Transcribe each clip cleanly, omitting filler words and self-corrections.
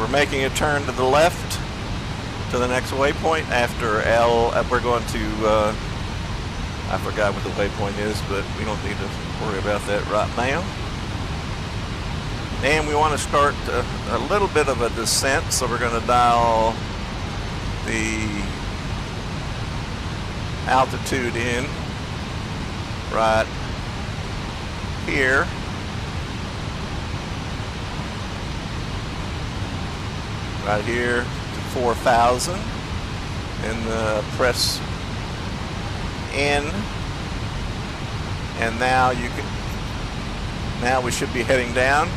we're making a turn to the left to the next waypoint after L. We're going to, I forgot what the waypoint is, but we don't need to worry about that right now. And we want to start a little bit of a descent, so we're going to dial the altitude in right here. Right here to 4,000, and press N, and now we should be heading down,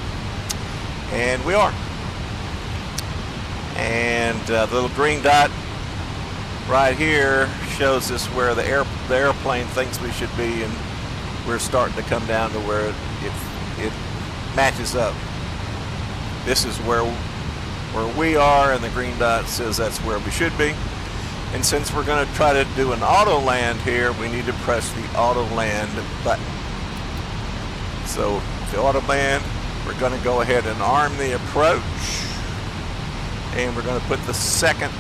and we are. And the little green dot right here shows us where the airplane thinks we should be, and we're starting to come down to where it matches up. This is where we are, and the green dot says that's where we should be. And since we're going to try to do an Autoland here, we need to press the Autoland button. So the Autoland, we're going to go ahead and arm the approach, and we're going to put the second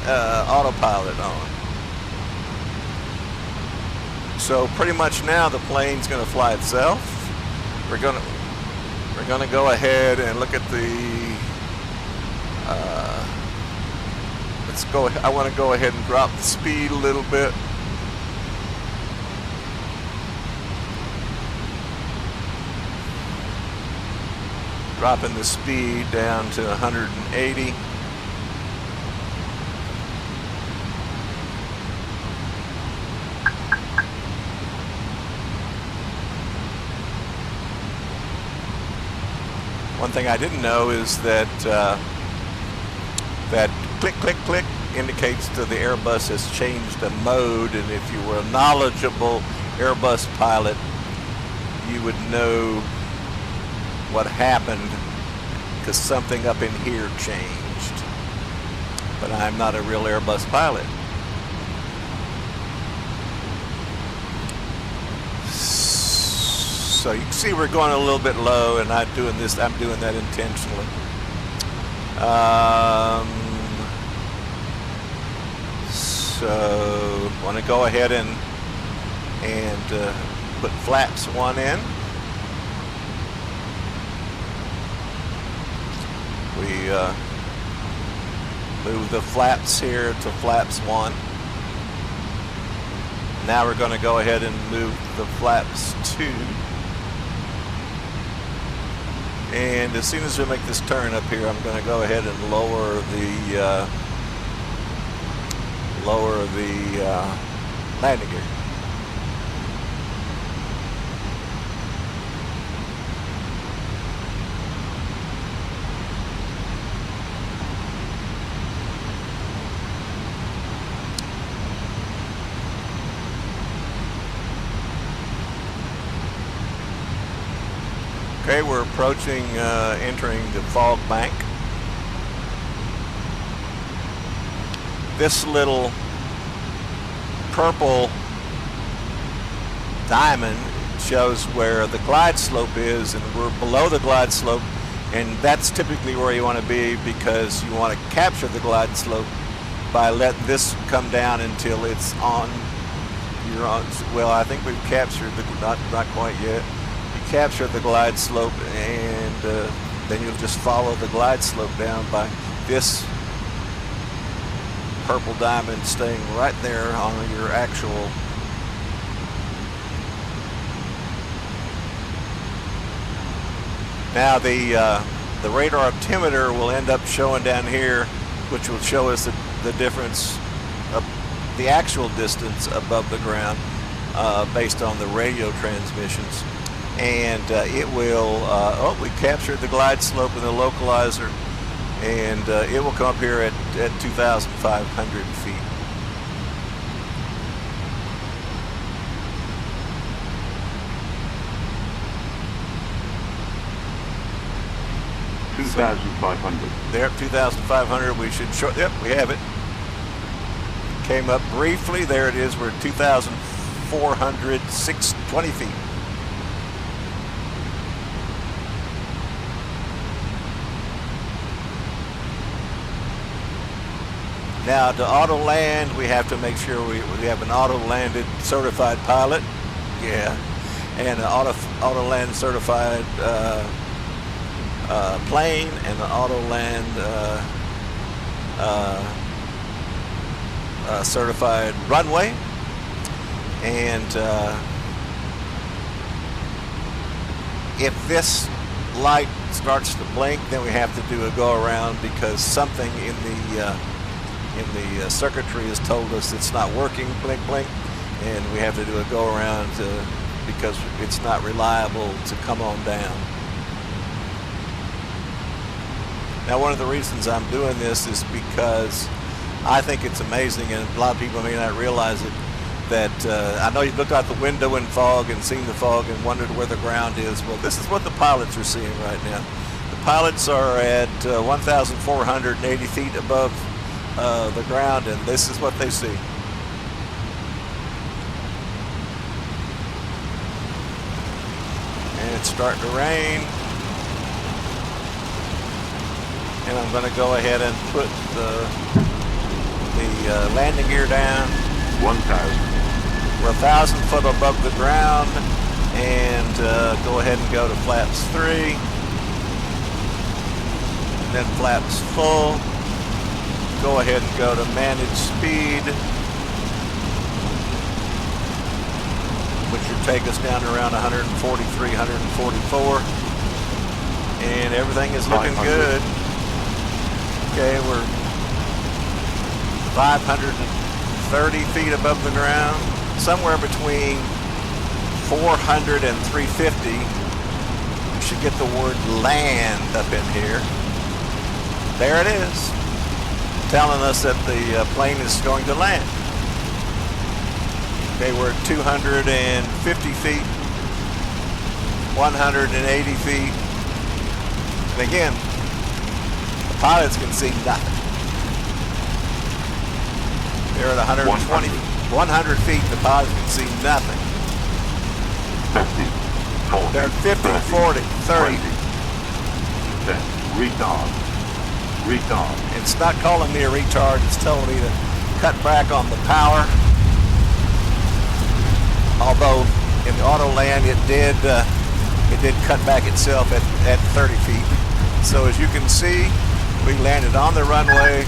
autopilot on. So pretty much now the plane's going to fly itself. We're going to go ahead and look at the I want to go ahead and drop the speed a little bit. Dropping the speed down to 180. One thing I didn't know is that that click, click, click indicates that the Airbus has changed a mode, and if you were a knowledgeable Airbus pilot, you would know what happened, because something up in here changed. But I'm not a real Airbus pilot. So you can see we're going a little bit low, and I'm doing that intentionally. So want to go ahead and put flaps 1 in. We move the flaps here to flaps 1. Now we're going to go ahead and move the flaps 2. And as soon as we make this turn up here, I'm going to go ahead and lower the landing gear. Okay, we're approaching, entering the fog bank. This little purple diamond shows where the glide slope is, and we're below the glide slope, and that's typically where you want to be, because you want to capture the glide slope by letting this come down until it's on. You're on. Well, I think we've captured the not quite yet. Capture the glide slope, and then you'll just follow the glide slope down by this purple diamond staying right there on your actual now. The radar altimeter will end up showing down here, which will show us the difference of the actual distance above the ground based on the radio transmissions. And it will, we captured the glide slope in the localizer, and it will come up here at 2,500 feet. So 2,500. There, 2,500. We should show. Yep, we have it. Came up briefly. There it is. We're at 2,420 feet. Now to Autoland, we have to make sure we have an auto-landed certified pilot. Yeah. And an Autoland certified plane and an Autoland certified runway. And if this light starts to blink, then we have to do a go around because something in the circuitry has told us it's not working, blink blink, and we have to do a go around because it's not reliable to come on down. Now, one of the reasons I'm doing this is because I think it's amazing, and a lot of people may not realize it, that I know you've looked out the window in fog and seen the fog and wondered where the ground is. Well, this is what the pilots are seeing right now. The pilots are at 1,480 feet above the ground, and this is what they see. And it's starting to rain. And I'm going to go ahead and put the landing gear down. 1,000. We're 1,000 foot above the ground, and go ahead and go to flaps 3, and then flaps full. Go ahead and go to manage speed, which would take us down to around 143, 144, and everything is looking good. Okay, we're 530 feet above the ground. Somewhere between 400 and 350. We should get the word land up in here. There it is, telling us that the plane is going to land. Okay, we're at 250 feet, 180 feet. And again, the pilots can see nothing. They're at 120 100 feet, the pilots can see nothing. 50, 40, they're 50, 40, 30. 10. Retard. Retard. It's not calling me a retard, it's telling me to cut back on the power. Although in the Autoland it did cut back itself at 30 feet. So as you can see, we landed on the runway.